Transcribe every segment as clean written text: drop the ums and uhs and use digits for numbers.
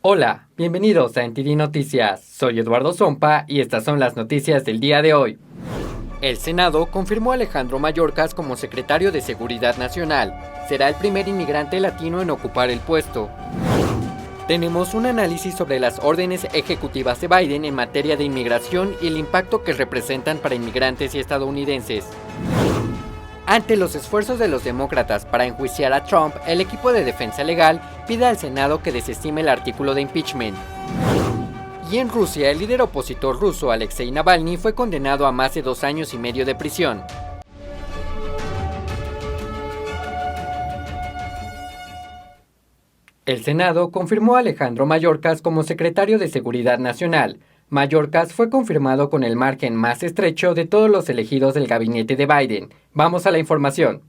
Hola, bienvenidos a NTD Noticias. Soy Eduardo Zompa y estas son las noticias del día de hoy. El Senado confirmó a Alejandro Mayorkas como secretario de Seguridad Nacional. Será el primer inmigrante latino en ocupar el puesto. Tenemos un análisis sobre las órdenes ejecutivas de Biden en materia de inmigración y el impacto que representan para inmigrantes y estadounidenses. Ante los esfuerzos de los demócratas para enjuiciar a Trump, el equipo de defensa legal pide al Senado que desestime el artículo de impeachment. Y en Rusia, el líder opositor ruso Alexei Navalny fue condenado a más de 2 años y medio de prisión. El Senado confirmó a Alejandro Mayorkas como secretario de Seguridad Nacional. Mayorkas fue confirmado con el margen más estrecho de todos los elegidos del gabinete de Biden. Vamos a la información.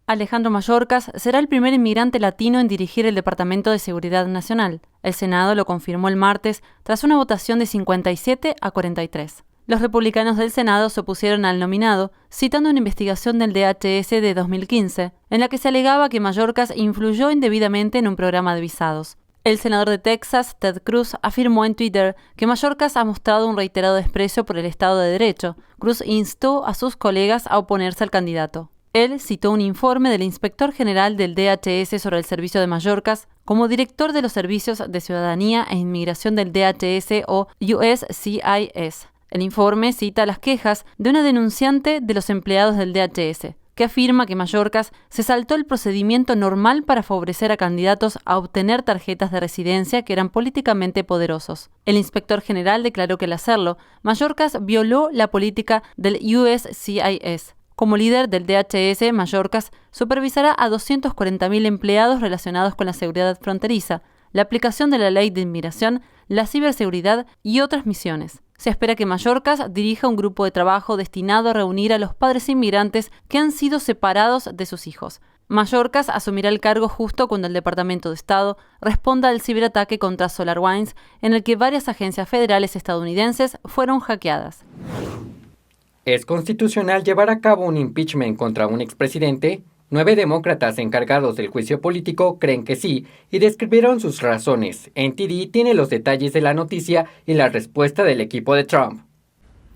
Alejandro Mayorkas será el primer inmigrante latino en dirigir el Departamento de Seguridad Nacional. El Senado lo confirmó el martes tras una votación de 57 a 43. Los republicanos del Senado se opusieron al nominado, citando una investigación del DHS de 2015, en la que se alegaba que Mayorkas influyó indebidamente en un programa de visados. El senador de Texas, Ted Cruz, afirmó en Twitter que Mayorkas ha mostrado un reiterado desprecio por el Estado de Derecho. Cruz instó a sus colegas a oponerse al candidato. Él citó un informe del inspector general del DHS sobre el servicio de Mayorkas como director de los servicios de ciudadanía e inmigración del DHS o USCIS. El informe cita las quejas de una denunciante de los empleados del DHS, que afirma que Mayorkas se saltó el procedimiento normal para favorecer a candidatos a obtener tarjetas de residencia que eran políticamente poderosos. El inspector general declaró que al hacerlo, Mayorkas violó la política del USCIS. Como líder del DHS, Mayorkas supervisará a 240.000 empleados relacionados con la seguridad fronteriza, la aplicación de la ley de inmigración, la ciberseguridad y otras misiones. Se espera que Mayorkas dirija un grupo de trabajo destinado a reunir a los padres inmigrantes que han sido separados de sus hijos. Mayorkas asumirá el cargo justo cuando el Departamento de Estado responda al ciberataque contra SolarWinds, en el que varias agencias federales estadounidenses fueron hackeadas. ¿Es constitucional llevar a cabo un impeachment contra un expresidente? 9 demócratas encargados del juicio político creen que sí y describieron sus razones. NTD tiene los detalles de la noticia y la respuesta del equipo de Trump.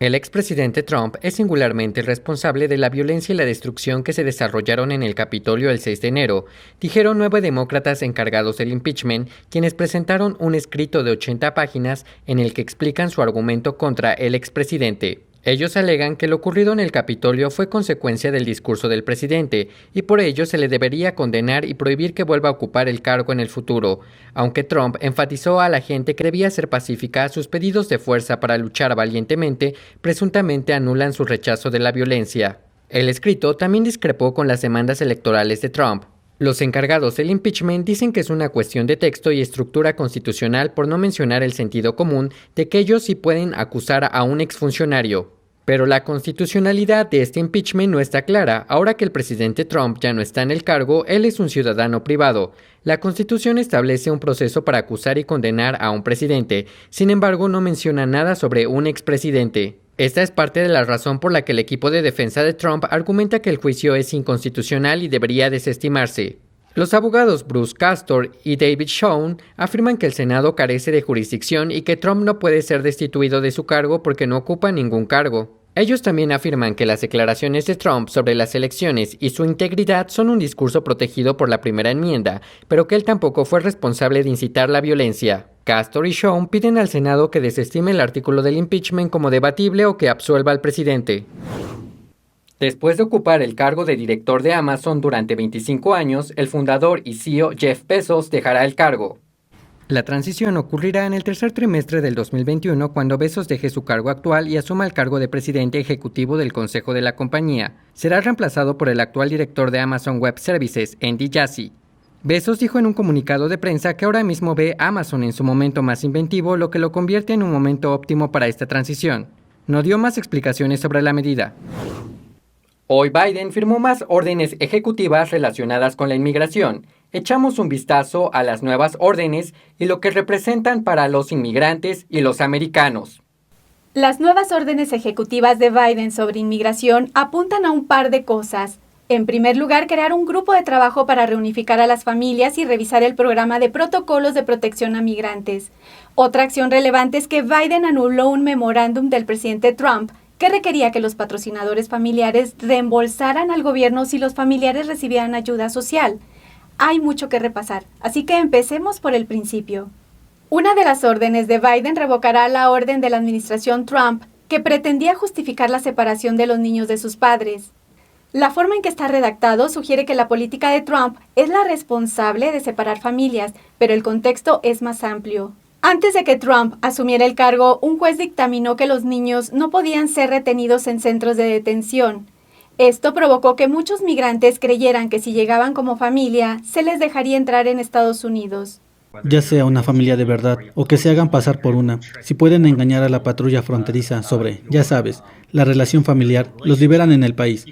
El expresidente Trump es singularmente el responsable de la violencia y la destrucción que se desarrollaron en el Capitolio el 6 de enero, dijeron 9 demócratas encargados del impeachment, quienes presentaron un escrito de 80 páginas en el que explican su argumento contra el expresidente. Ellos alegan que lo ocurrido en el Capitolio fue consecuencia del discurso del presidente y por ello se le debería condenar y prohibir que vuelva a ocupar el cargo en el futuro. Aunque Trump enfatizó a la gente que debía ser pacífica, sus pedidos de fuerza para luchar valientemente presuntamente anulan su rechazo de la violencia. El escrito también discrepó con las demandas electorales de Trump. Los encargados del impeachment dicen que es una cuestión de texto y estructura constitucional por no mencionar el sentido común de que ellos sí pueden acusar a un exfuncionario. Pero la constitucionalidad de este impeachment no está clara. Ahora que el presidente Trump ya no está en el cargo, él es un ciudadano privado. La Constitución establece un proceso para acusar y condenar a un presidente. Sin embargo, no menciona nada sobre un expresidente. Esta es parte de la razón por la que el equipo de defensa de Trump argumenta que el juicio es inconstitucional y debería desestimarse. Los abogados Bruce Castor y David Schoen afirman que el Senado carece de jurisdicción y que Trump no puede ser destituido de su cargo porque no ocupa ningún cargo. Ellos también afirman que las declaraciones de Trump sobre las elecciones y su integridad son un discurso protegido por la primera enmienda, pero que él tampoco fue responsable de incitar la violencia. Castor y Schoen piden al Senado que desestime el artículo del impeachment como debatible o que absuelva al presidente. Después de ocupar el cargo de director de Amazon durante 25 años, el fundador y CEO Jeff Bezos dejará el cargo. La transición ocurrirá en el tercer trimestre del 2021 cuando Bezos deje su cargo actual y asuma el cargo de presidente ejecutivo del consejo de la compañía. Será reemplazado por el actual director de Amazon Web Services, Andy Jassy. Bezos dijo en un comunicado de prensa que ahora mismo ve a Amazon en su momento más inventivo, lo que lo convierte en un momento óptimo para esta transición. No dio más explicaciones sobre la medida. Hoy Biden firmó más órdenes ejecutivas relacionadas con la inmigración. Echamos un vistazo a las nuevas órdenes y lo que representan para los inmigrantes y los americanos. Las nuevas órdenes ejecutivas de Biden sobre inmigración apuntan a un par de cosas. En primer lugar, crear un grupo de trabajo para reunificar a las familias y revisar el programa de protocolos de protección a migrantes. Otra acción relevante es que Biden anuló un memorándum del presidente Trump que requería que los patrocinadores familiares reembolsaran al gobierno si los familiares recibieran ayuda social. Hay mucho que repasar, así que empecemos por el principio. Una de las órdenes de Biden revocará la orden de la administración Trump que pretendía justificar la separación de los niños de sus padres. La forma en que está redactado sugiere que la política de Trump es la responsable de separar familias, pero el contexto es más amplio. Antes de que Trump asumiera el cargo, un juez dictaminó que los niños no podían ser retenidos en centros de detención. Esto provocó que muchos migrantes creyeran que si llegaban como familia, se les dejaría entrar en Estados Unidos. Ya sea una familia de verdad o que se hagan pasar por una, si pueden engañar a la patrulla fronteriza sobre, ya sabes, la relación familiar, los liberan en el país.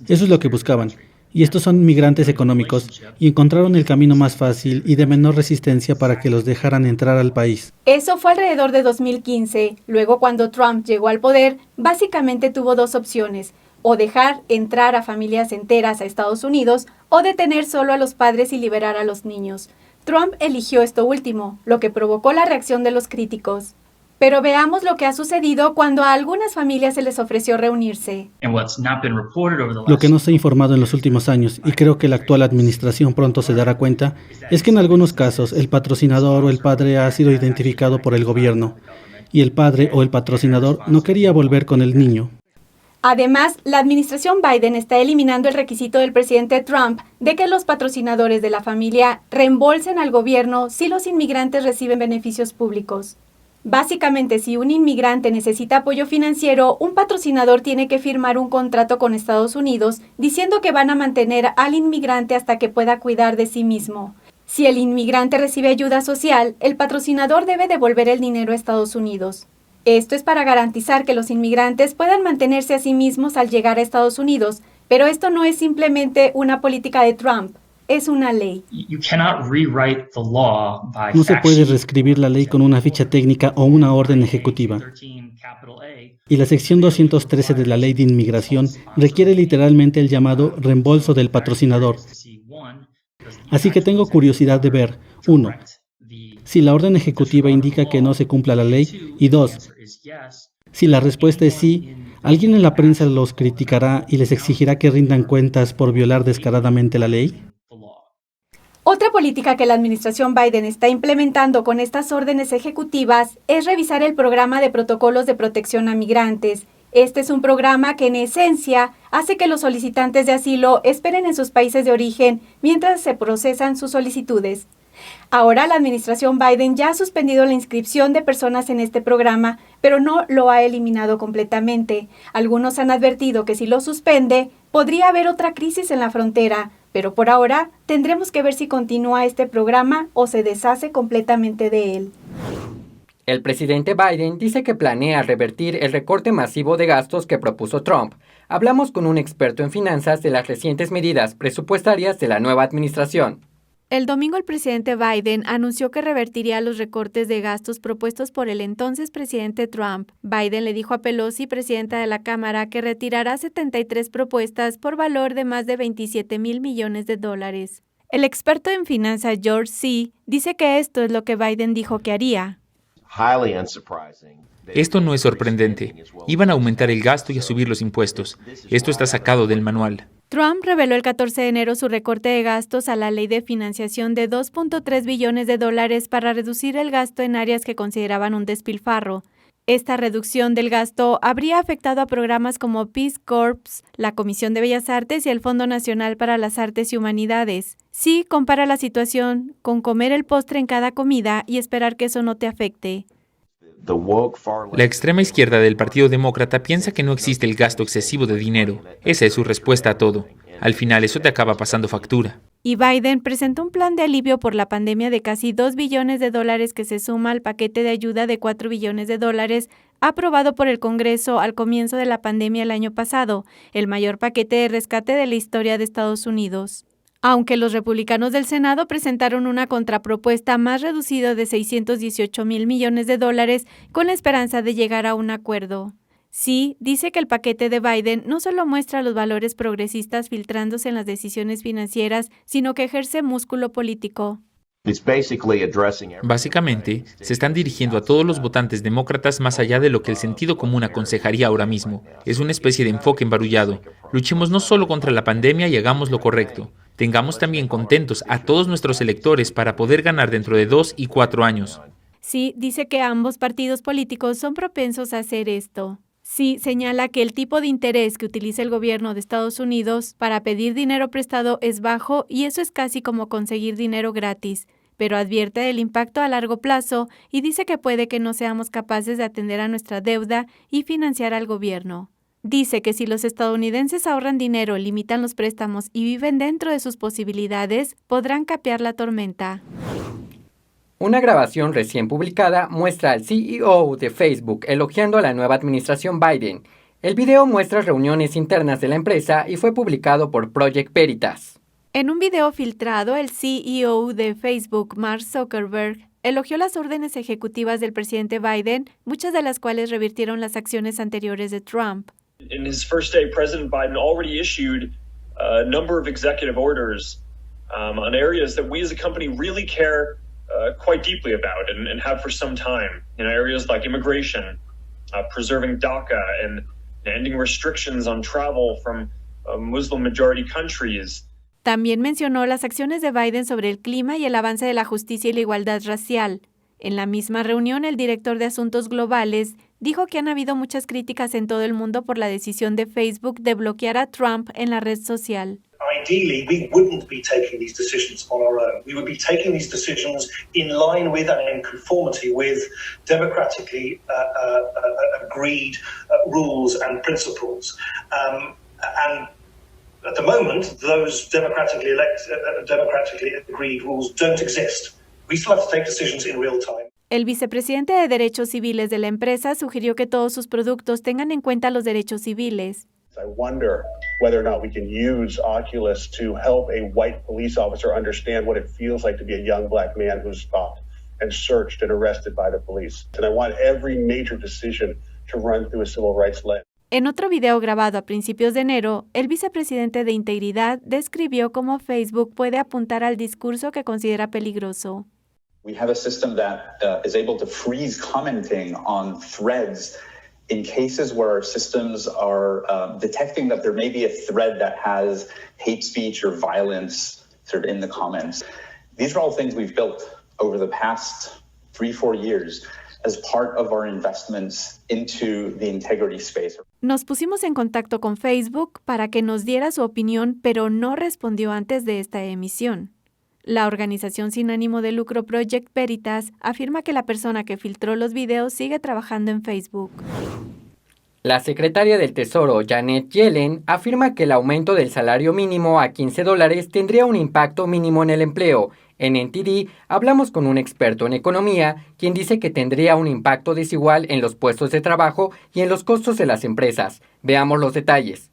Eso es lo que buscaban. Y estos son migrantes económicos y encontraron el camino más fácil y de menor resistencia para que los dejaran entrar al país. Eso fue alrededor de 2015. Luego, cuando Trump llegó al poder, básicamente tuvo dos opciones: o dejar entrar a familias enteras a Estados Unidos o detener solo a los padres y liberar a los niños. Trump eligió esto último, lo que provocó la reacción de los críticos. Pero veamos lo que ha sucedido cuando a algunas familias se les ofreció reunirse. Lo que no se ha informado en los últimos años, y creo que la actual administración pronto se dará cuenta, es que en algunos casos el patrocinador o el padre ha sido identificado por el gobierno, y el padre o el patrocinador no quería volver con el niño. Además, la administración Biden está eliminando el requisito del presidente Trump de que los patrocinadores de la familia reembolsen al gobierno si los inmigrantes reciben beneficios públicos. Básicamente, si un inmigrante necesita apoyo financiero, un patrocinador tiene que firmar un contrato con Estados Unidos diciendo que van a mantener al inmigrante hasta que pueda cuidar de sí mismo. Si el inmigrante recibe ayuda social, el patrocinador debe devolver el dinero a Estados Unidos. Esto es para garantizar que los inmigrantes puedan mantenerse a sí mismos al llegar a Estados Unidos, pero esto no es simplemente una política de Trump. Es una ley. No se puede reescribir la ley con una ficha técnica o una orden ejecutiva. Y la sección 213 de la Ley de Inmigración requiere literalmente el llamado reembolso del patrocinador. Así que tengo curiosidad de ver, 1, si la orden ejecutiva indica que no se cumpla la ley, y 2, si la respuesta es sí, ¿alguien en la prensa los criticará y les exigirá que rindan cuentas por violar descaradamente la ley? Otra política que la administración Biden está implementando con estas órdenes ejecutivas es revisar el programa de protocolos de protección a migrantes. Este es un programa que en esencia hace que los solicitantes de asilo esperen en sus países de origen mientras se procesan sus solicitudes. Ahora la administración Biden ya ha suspendido la inscripción de personas en este programa, pero no lo ha eliminado completamente. Algunos han advertido que si lo suspende, podría haber otra crisis en la frontera, pero por ahora tendremos que ver si continúa este programa o se deshace completamente de él. El presidente Biden dice que planea revertir el recorte masivo de gastos que propuso Trump. Hablamos con un experto en finanzas de las recientes medidas presupuestarias de la nueva administración. El domingo el presidente Biden anunció que revertiría los recortes de gastos propuestos por el entonces presidente Trump. Biden le dijo a Pelosi, presidenta de la Cámara, que retirará 73 propuestas por valor de más de $27 mil millones. El experto en finanzas George C. dice que esto es lo que Biden dijo que haría. Esto no es sorprendente. Iban a aumentar el gasto y a subir los impuestos. Esto está sacado del manual. Trump reveló el 14 de enero su recorte de gastos a la ley de financiación de $2.3 billones para reducir el gasto en áreas que consideraban un despilfarro. Esta reducción del gasto habría afectado a programas como Peace Corps, la Comisión de Bellas Artes y el Fondo Nacional para las Artes y Humanidades. Sí, compara la situación con comer el postre en cada comida y esperar que eso no te afecte. La extrema izquierda del Partido Demócrata piensa que no existe el gasto excesivo de dinero. Esa es su respuesta a todo. Al final eso te acaba pasando factura. Y Biden presentó un plan de alivio por la pandemia de casi $2 billones que se suma al paquete de ayuda de $4 billones aprobado por el Congreso al comienzo de la pandemia el año pasado, el mayor paquete de rescate de la historia de Estados Unidos. Aunque los republicanos del Senado presentaron una contrapropuesta más reducida de $618 mil millones con la esperanza de llegar a un acuerdo. Sí, dice que el paquete de Biden no solo muestra los valores progresistas filtrándose en las decisiones financieras, sino que ejerce músculo político. Básicamente, se están dirigiendo a todos los votantes demócratas más allá de lo que el sentido común aconsejaría ahora mismo. Es una especie de enfoque embarullado. Luchemos no solo contra la pandemia y hagamos lo correcto. Tengamos también contentos a todos nuestros electores para poder ganar dentro de 2 y 4 años. Sí, dice que ambos partidos políticos son propensos a hacer esto. Sí, señala que el tipo de interés que utiliza el gobierno de Estados Unidos para pedir dinero prestado es bajo y eso es casi como conseguir dinero gratis, pero advierte del impacto a largo plazo y dice que puede que no seamos capaces de atender a nuestra deuda y financiar al gobierno. Dice que si los estadounidenses ahorran dinero, limitan los préstamos y viven dentro de sus posibilidades, podrán capear la tormenta. Una grabación recién publicada muestra al CEO de Facebook elogiando a la nueva administración Biden. El video muestra reuniones internas de la empresa y fue publicado por Project Veritas. En un video filtrado, el CEO de Facebook, Mark Zuckerberg, elogió las órdenes ejecutivas del presidente Biden, muchas de las cuales revirtieron las acciones anteriores de Trump. In his first day, President Biden already issued a number of executive orders on areas that we as a company really care quite deeply about and have for some time. In areas like immigration, preserving DACA, and ending restrictions on travel from Muslim-majority countries. También mencionó las acciones de Biden sobre el clima y el avance de la justicia y la igualdad racial. En la misma reunión, el director de Asuntos Globales dijo que han habido muchas críticas en todo el mundo por la decisión de Facebook de bloquear a Trump en la red social. Ideally, we wouldn't be taking these decisions on our own. We would be taking these decisions in line with and in conformity with democratically agreed rules and principles. And at the moment, those democratically agreed rules don't exist. We still have to take decisions in real time. El vicepresidente de Derechos Civiles de la empresa sugirió que todos sus productos tengan en cuenta los derechos civiles. I wonder whether or not we can use Oculus to help a white police officer understand what it feels like to be a young black man who's stopped and searched and arrested by the police. And I want every major decision to run through a civil rights lens. En otro video grabado a principios de enero, el vicepresidente de Integridad describió cómo Facebook puede apuntar al discurso que considera peligroso. We have a system that is able to freeze commenting on threads in cases where our systems are detecting that there may be a thread that has hate speech or violence sort of in the comments. These are all things we've built over the past 3-4 years as part of our investments into the integrity space. Nos pusimos en contacto con Facebook para que nos diera su opinión, pero no respondió antes de esta emisión. La organización sin ánimo de lucro Project Veritas afirma que la persona que filtró los videos sigue trabajando en Facebook. La secretaria del Tesoro, Janet Yellen, afirma que el aumento del salario mínimo a $15 tendría un impacto mínimo en el empleo. En NTD hablamos con un experto en economía, quien dice que tendría un impacto desigual en los puestos de trabajo y en los costos de las empresas. Veamos los detalles.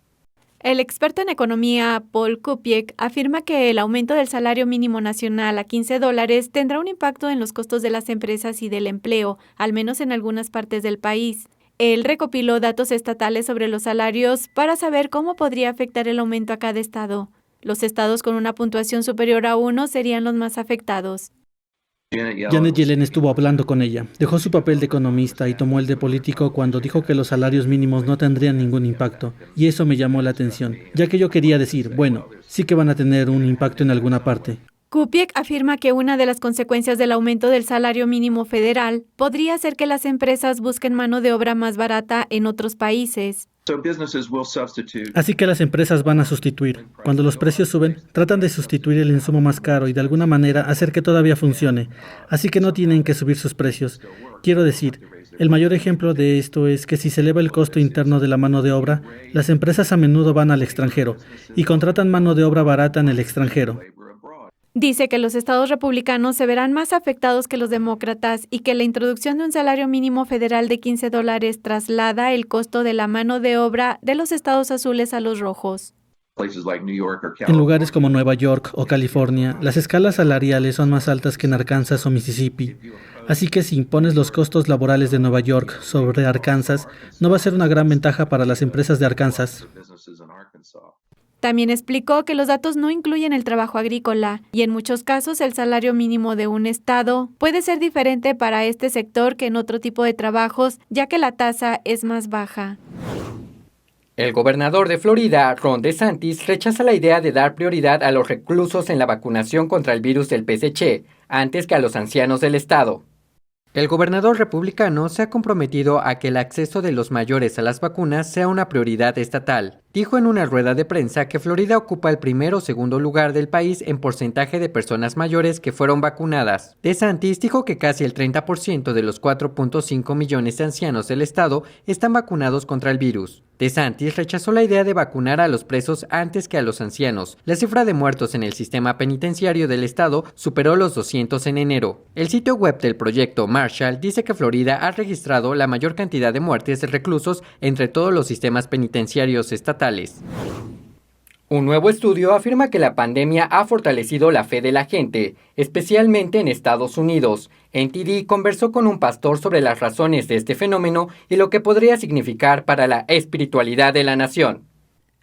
El experto en economía, Paul Kupiec, afirma que el aumento del salario mínimo nacional a $15 tendrá un impacto en los costos de las empresas y del empleo, al menos en algunas partes del país. Él recopiló datos estatales sobre los salarios para saber cómo podría afectar el aumento a cada estado. Los estados con una puntuación superior a 1 serían los más afectados. Janet Yellen estuvo hablando con ella, dejó su papel de economista y tomó el de político cuando dijo que los salarios mínimos no tendrían ningún impacto, y eso me llamó la atención, ya que yo quería decir, bueno, sí que van a tener un impacto en alguna parte. Kupiec afirma que una de las consecuencias del aumento del salario mínimo federal podría ser que las empresas busquen mano de obra más barata en otros países. Así que las empresas van a sustituir. Cuando los precios suben, tratan de sustituir el insumo más caro y de alguna manera hacer que todavía funcione. Así que no tienen que subir sus precios. Quiero decir, el mayor ejemplo de esto es que si se eleva el costo interno de la mano de obra, las empresas a menudo van al extranjero y contratan mano de obra barata en el extranjero. Dice que los estados republicanos se verán más afectados que los demócratas y que la introducción de un salario mínimo federal de $15 traslada el costo de la mano de obra de los estados azules a los rojos. En lugares como Nueva York o California, las escalas salariales son más altas que en Arkansas o Mississippi. Así que si impones los costos laborales de Nueva York sobre Arkansas, no va a ser una gran ventaja para las empresas de Arkansas. También explicó que los datos no incluyen el trabajo agrícola y en muchos casos el salario mínimo de un estado puede ser diferente para este sector que en otro tipo de trabajos, ya que la tasa es más baja. El gobernador de Florida, Ron DeSantis, rechaza la idea de dar prioridad a los reclusos en la vacunación contra el virus del PSC, antes que a los ancianos del estado. El gobernador republicano se ha comprometido a que el acceso de los mayores a las vacunas sea una prioridad estatal. Dijo en una rueda de prensa que Florida ocupa el primero o segundo lugar del país en porcentaje de personas mayores que fueron vacunadas. DeSantis dijo que casi el 30% de los 4.5 millones de ancianos del estado están vacunados contra el virus. DeSantis rechazó la idea de vacunar a los presos antes que a los ancianos. La cifra de muertos en el sistema penitenciario del estado superó los 200 en enero. El sitio web del proyecto Marshall dice que Florida ha registrado la mayor cantidad de muertes de reclusos entre todos los sistemas penitenciarios estatales. Un nuevo estudio afirma que la pandemia ha fortalecido la fe de la gente, especialmente en Estados Unidos. NTD conversó con un pastor sobre las razones de este fenómeno y lo que podría significar para la espiritualidad de la nación.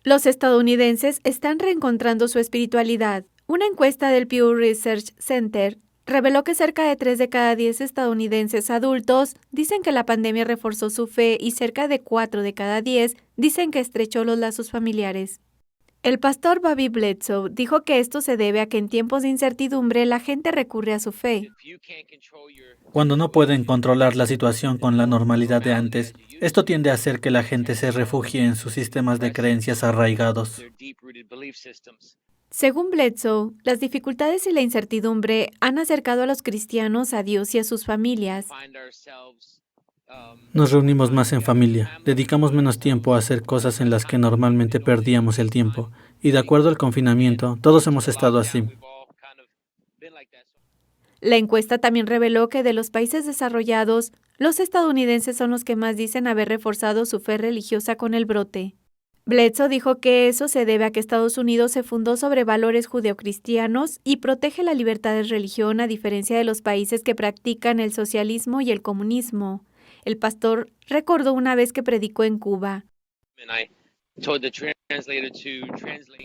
Los estadounidenses están reencontrando su espiritualidad. Una encuesta del Pew Research Center reveló que cerca de 3 de cada 10 estadounidenses adultos dicen que la pandemia reforzó su fe y cerca de 4 de cada 10 dicen que estrechó los lazos familiares. El pastor Bobby Bledsoe dijo que esto se debe a que en tiempos de incertidumbre la gente recurre a su fe. Cuando no pueden controlar la situación con la normalidad de antes, esto tiende a hacer que la gente se refugie en sus sistemas de creencias arraigados. Según Bledsoe, las dificultades y la incertidumbre han acercado a los cristianos a Dios y a sus familias. Nos reunimos más en familia, dedicamos menos tiempo a hacer cosas en las que normalmente perdíamos el tiempo, y de acuerdo al confinamiento, todos hemos estado así. La encuesta también reveló que de los países desarrollados, los estadounidenses son los que más dicen haber reforzado su fe religiosa con el brote. Bledsoe dijo que eso se debe a que Estados Unidos se fundó sobre valores judeocristianos y protege la libertad de religión a diferencia de los países que practican el socialismo y el comunismo. El pastor recordó una vez que predicó en Cuba.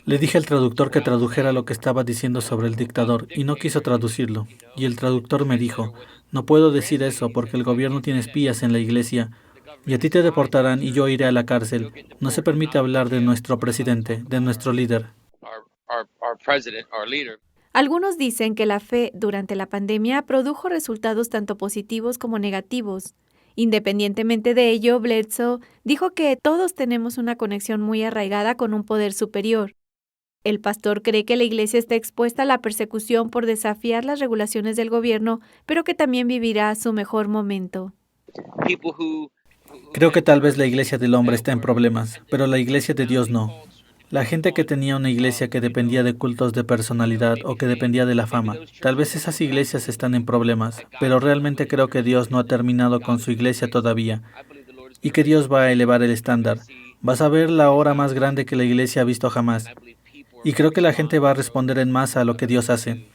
Le dije al traductor que tradujera lo que estaba diciendo sobre el dictador y no quiso traducirlo. Y el traductor me dijo, no puedo decir eso porque el gobierno tiene espías en la iglesia y a ti te deportarán y yo iré a la cárcel. No se permite hablar de nuestro presidente, de nuestro líder. Algunos dicen que la fe durante la pandemia produjo resultados tanto positivos como negativos. Independientemente de ello, Bledsoe dijo que todos tenemos una conexión muy arraigada con un poder superior. El pastor cree que la iglesia está expuesta a la persecución por desafiar las regulaciones del gobierno, pero que también vivirá su mejor momento. Creo que tal vez la iglesia del hombre está en problemas, pero la iglesia de Dios no. La gente que tenía una iglesia que dependía de cultos de personalidad o que dependía de la fama, tal vez esas iglesias están en problemas, pero realmente creo que Dios no ha terminado con su iglesia todavía y que Dios va a elevar el estándar. Vas a ver la hora más grande que la iglesia ha visto jamás y creo que la gente va a responder en masa a lo que Dios hace.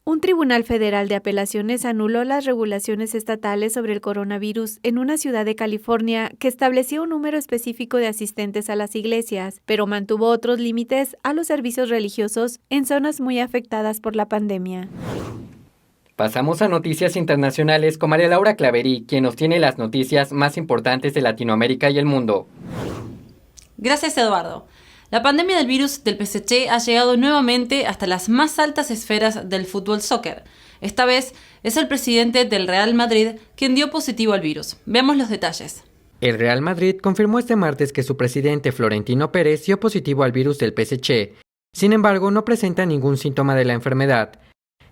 Un tribunal federal de apelaciones anuló las regulaciones estatales sobre el coronavirus en una ciudad de California que establecía un número específico de asistentes a las iglesias, pero mantuvo otros límites a los servicios religiosos en zonas muy afectadas por la pandemia. Pasamos a noticias internacionales con María Laura Claverí, quien nos tiene las noticias más importantes de Latinoamérica y el mundo. Gracias, Eduardo. La pandemia del virus del PSC ha llegado nuevamente hasta las más altas esferas del fútbol soccer. Esta vez es el presidente del Real Madrid quien dio positivo al virus. Veamos los detalles. El Real Madrid confirmó este martes que su presidente Florentino Pérez dio positivo al virus del PSC. Sin embargo, no presenta ningún síntoma de la enfermedad.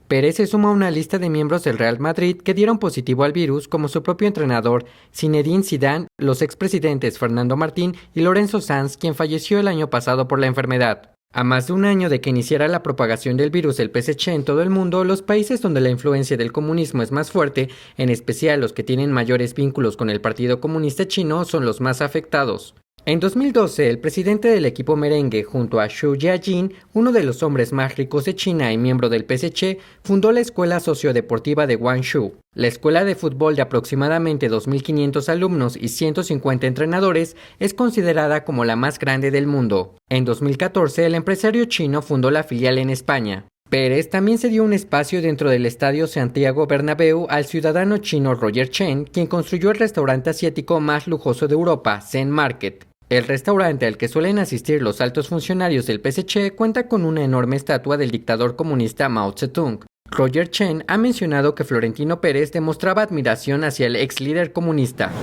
Pérez se suma a una lista de miembros del Real Madrid que dieron positivo al virus, como su propio entrenador Zinedine Zidane, los expresidentes Fernando Martín y Lorenzo Sanz, quien falleció el año pasado por la enfermedad. A más de un año de que iniciara la propagación del virus del PSC en todo el mundo, los países donde la influencia del comunismo es más fuerte, en especial los que tienen mayores vínculos con el Partido Comunista Chino, son los más afectados. En 2012, el presidente del equipo merengue, junto a Xu Jiajin, uno de los hombres más ricos de China y miembro del PSC, fundó la Escuela Sociodeportiva de Guangzhou. La escuela de fútbol de aproximadamente 2.500 alumnos y 150 entrenadores es considerada como la más grande del mundo. En 2014, el empresario chino fundó la filial en España. Pérez también se dio un espacio dentro del estadio Santiago Bernabéu al ciudadano chino Roger Chen, quien construyó el restaurante asiático más lujoso de Europa, Zen Market. El restaurante al que suelen asistir los altos funcionarios del PSC cuenta con una enorme estatua del dictador comunista Mao Zedong. Roger Chen ha mencionado que Florentino Pérez demostraba admiración hacia el ex líder comunista.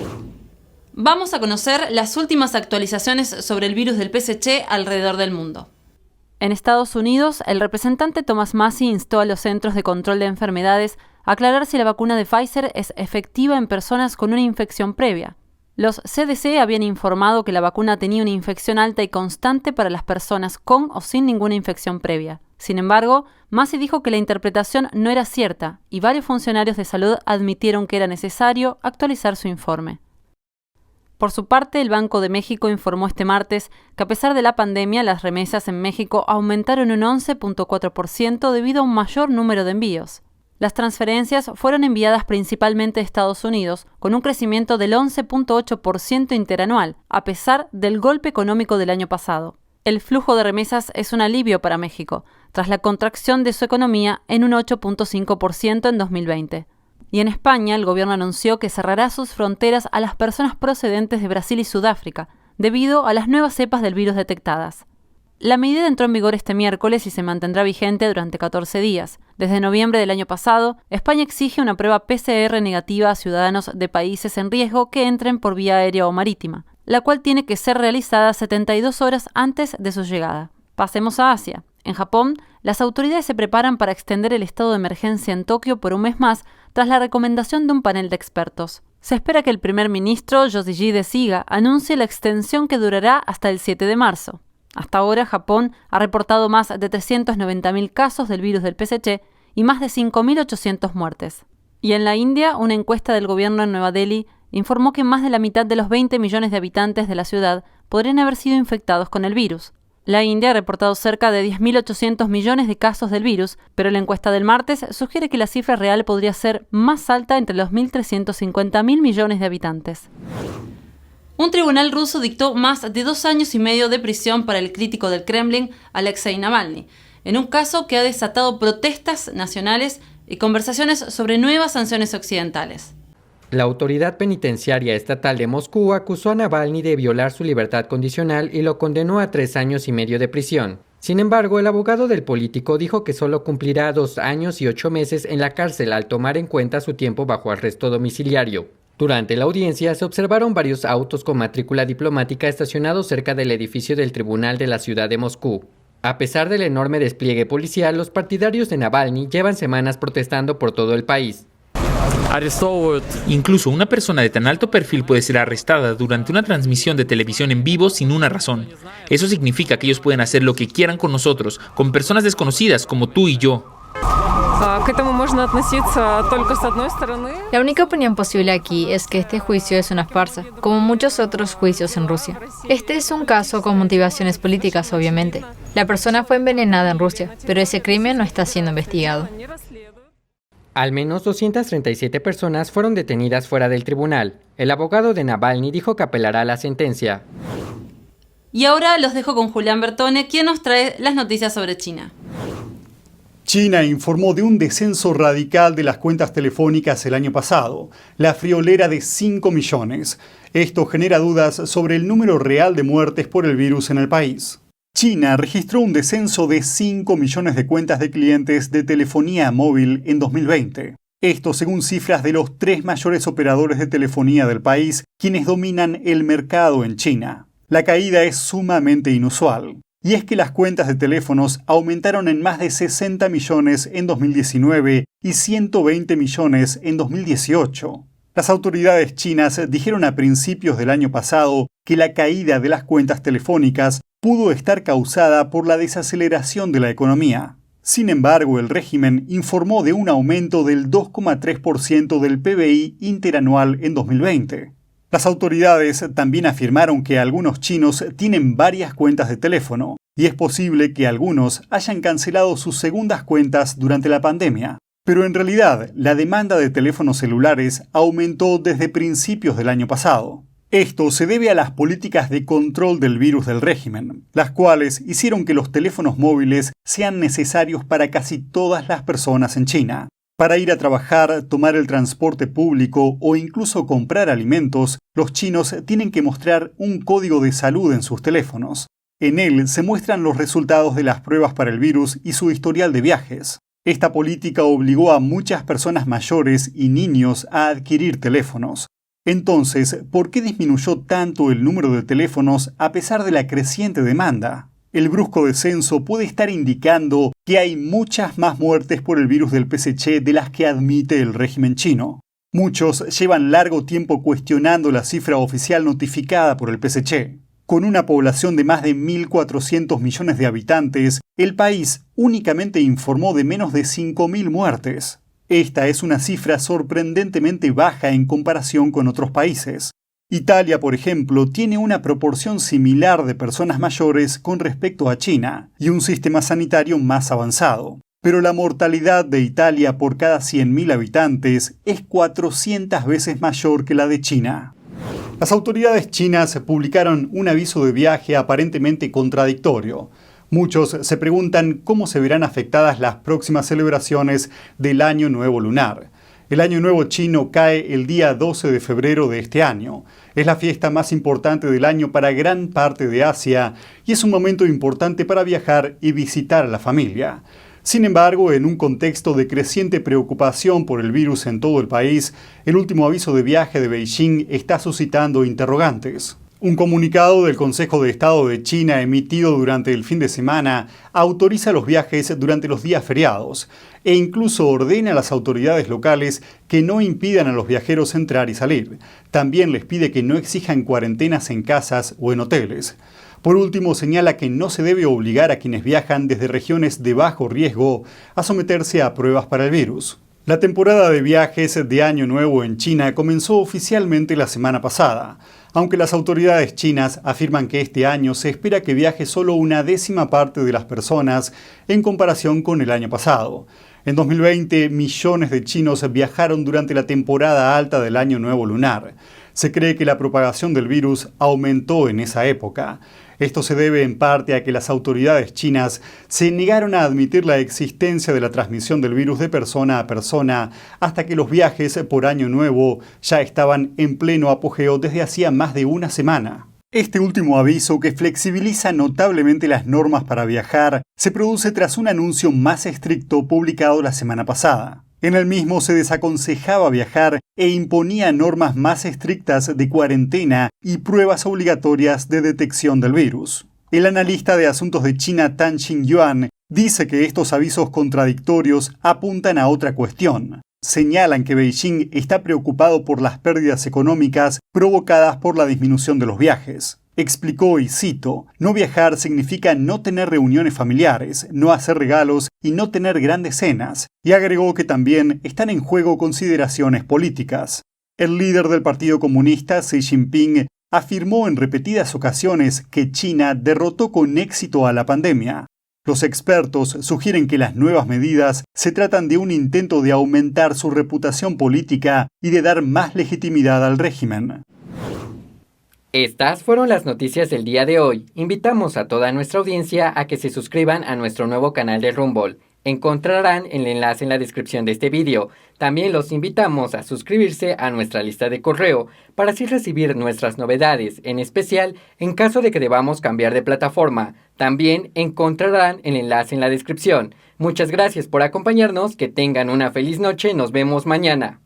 Vamos a conocer las últimas actualizaciones sobre el virus del PSC alrededor del mundo. En Estados Unidos, el representante Thomas Massie instó a los Centros de Control de Enfermedades a aclarar si la vacuna de Pfizer es efectiva en personas con una infección previa. Los CDC habían informado que la vacuna tenía una infección alta y constante para las personas con o sin ninguna infección previa. Sin embargo, Massie dijo que la interpretación no era cierta y varios funcionarios de salud admitieron que era necesario actualizar su informe. Por su parte, el Banco de México informó este martes que a pesar de la pandemia, las remesas en México aumentaron un 11.4% debido a un mayor número de envíos. Las transferencias fueron enviadas principalmente a Estados Unidos, con un crecimiento del 11.8% interanual, a pesar del golpe económico del año pasado. El flujo de remesas es un alivio para México, tras la contracción de su economía en un 8.5% en 2020. Y en España, el gobierno anunció que cerrará sus fronteras a las personas procedentes de Brasil y Sudáfrica, debido a las nuevas cepas del virus detectadas. La medida entró en vigor este miércoles y se mantendrá vigente durante 14 días. Desde noviembre del año pasado, España exige una prueba PCR negativa a ciudadanos de países en riesgo que entren por vía aérea o marítima, la cual tiene que ser realizada 72 horas antes de su llegada. Pasemos a Asia. En Japón, las autoridades se preparan para extender el estado de emergencia en Tokio por un mes más, tras la recomendación de un panel de expertos. Se espera que el primer ministro, Yoshihide Suga, anuncie la extensión que durará hasta el 7 de marzo. Hasta ahora, Japón ha reportado más de 390.000 casos del virus del PSC y más de 5.800 muertes. Y en la India, una encuesta del gobierno en Nueva Delhi informó que más de la mitad de los 20 millones de habitantes de la ciudad podrían haber sido infectados con el virus. La India ha reportado cerca de 10.800 millones de casos del virus, pero la encuesta del martes sugiere que la cifra real podría ser más alta entre los 1.350.000 millones de habitantes. Un tribunal ruso dictó más de 2 años y medio de prisión para el crítico del Kremlin, Alexei Navalny, en un caso que ha desatado protestas nacionales y conversaciones sobre nuevas sanciones occidentales. La autoridad penitenciaria estatal de Moscú acusó a Navalny de violar su libertad condicional y lo condenó a 3 años y medio de prisión. Sin embargo, el abogado del político dijo que solo cumplirá 2 años y 8 meses en la cárcel al tomar en cuenta su tiempo bajo arresto domiciliario. Durante la audiencia se observaron varios autos con matrícula diplomática estacionados cerca del edificio del Tribunal de la ciudad de Moscú. A pesar del enorme despliegue policial, los partidarios de Navalny llevan semanas protestando por todo el país. Incluso una persona de tan alto perfil puede ser arrestada durante una transmisión de televisión en vivo sin una razón. Eso significa que ellos pueden hacer lo que quieran con nosotros, con personas desconocidas como tú y yo. La única opinión posible aquí es que este juicio es una farsa, como muchos otros juicios en Rusia. Este es un caso con motivaciones políticas, obviamente. La persona fue envenenada en Rusia, pero ese crimen no está siendo investigado. Al menos 237 personas fueron detenidas fuera del tribunal. El abogado de Navalny dijo que apelará a la sentencia. Y ahora los dejo con Julián Bertone, quien nos trae las noticias sobre China. China informó de un descenso radical de las cuentas telefónicas el año pasado, la friolera de 5 millones. Esto genera dudas sobre el número real de muertes por el virus en el país. China registró un descenso de 5 millones de cuentas de clientes de telefonía móvil en 2020. Esto según cifras de los 3 mayores operadores de telefonía del país, quienes dominan el mercado en China. La caída es sumamente inusual. Y es que las cuentas de teléfonos aumentaron en más de 60 millones en 2019 y 120 millones en 2018. Las autoridades chinas dijeron a principios del año pasado que la caída de las cuentas telefónicas pudo estar causada por la desaceleración de la economía. Sin embargo, el régimen informó de un aumento del 2,3% del PBI interanual en 2020. Las autoridades también afirmaron que algunos chinos tienen varias cuentas de teléfono y es posible que algunos hayan cancelado sus segundas cuentas durante la pandemia. Pero en realidad, la demanda de teléfonos celulares aumentó desde principios del año pasado. Esto se debe a las políticas de control del virus del régimen, las cuales hicieron que los teléfonos móviles sean necesarios para casi todas las personas en China. Para ir a trabajar, tomar el transporte público o incluso comprar alimentos, los chinos tienen que mostrar un código de salud en sus teléfonos. En él se muestran los resultados de las pruebas para el virus y su historial de viajes. Esta política obligó a muchas personas mayores y niños a adquirir teléfonos. Entonces, ¿por qué disminuyó tanto el número de teléfonos a pesar de la creciente demanda? El brusco descenso puede estar indicando que hay muchas más muertes por el virus del PSC de las que admite el régimen chino. Muchos llevan largo tiempo cuestionando la cifra oficial notificada por el PSC. Con una población de más de 1.400 millones de habitantes, el país únicamente informó de menos de 5.000 muertes. Esta es una cifra sorprendentemente baja en comparación con otros países. Italia, por ejemplo, tiene una proporción similar de personas mayores con respecto a China y un sistema sanitario más avanzado. Pero la mortalidad de Italia por cada 100.000 habitantes es 400 veces mayor que la de China. Las autoridades chinas publicaron un aviso de viaje aparentemente contradictorio. Muchos se preguntan cómo se verán afectadas las próximas celebraciones del Año Nuevo Lunar. El Año Nuevo chino cae el día 12 de febrero de este año. Es la fiesta más importante del año para gran parte de Asia y es un momento importante para viajar y visitar a la familia. Sin embargo, en un contexto de creciente preocupación por el virus en todo el país, el último aviso de viaje de Beijing está suscitando interrogantes. Un comunicado del Consejo de Estado de China emitido durante el fin de semana autoriza los viajes durante los días feriados e incluso ordena a las autoridades locales que no impidan a los viajeros entrar y salir. También les pide que no exijan cuarentenas en casas o en hoteles. Por último, señala que no se debe obligar a quienes viajan desde regiones de bajo riesgo a someterse a pruebas para el virus. La temporada de viajes de Año Nuevo en China comenzó oficialmente la semana pasada, aunque las autoridades chinas afirman que este año se espera que viaje solo una décima parte de las personas en comparación con el año pasado. En 2020, millones de chinos viajaron durante la temporada alta del Año Nuevo Lunar. Se cree que la propagación del virus aumentó en esa época. Esto se debe en parte a que las autoridades chinas se negaron a admitir la existencia de la transmisión del virus de persona a persona hasta que los viajes por Año Nuevo ya estaban en pleno apogeo desde hacía más de una semana. Este último aviso, que flexibiliza notablemente las normas para viajar, se produce tras un anuncio más estricto publicado la semana pasada. En el mismo se desaconsejaba viajar e imponía normas más estrictas de cuarentena y pruebas obligatorias de detección del virus. El analista de asuntos de China Tan Xingyuan dice que estos avisos contradictorios apuntan a otra cuestión. Señalan que Beijing está preocupado por las pérdidas económicas provocadas por la disminución de los viajes. Explicó, y cito, no viajar significa no tener reuniones familiares, no hacer regalos y no tener grandes cenas, y agregó que también están en juego consideraciones políticas. El líder del Partido Comunista, Xi Jinping, afirmó en repetidas ocasiones que China derrotó con éxito a la pandemia. Los expertos sugieren que las nuevas medidas se tratan de un intento de aumentar su reputación política y de dar más legitimidad al régimen. Estas fueron las noticias del día de hoy. Invitamos a toda nuestra audiencia a que se suscriban a nuestro nuevo canal de Rumble. Encontrarán el enlace en la descripción de este vídeo. También los invitamos a suscribirse a nuestra lista de correo para así recibir nuestras novedades, en especial en caso de que debamos cambiar de plataforma. También encontrarán el enlace en la descripción. Muchas gracias por acompañarnos, que tengan una feliz noche, nos vemos mañana.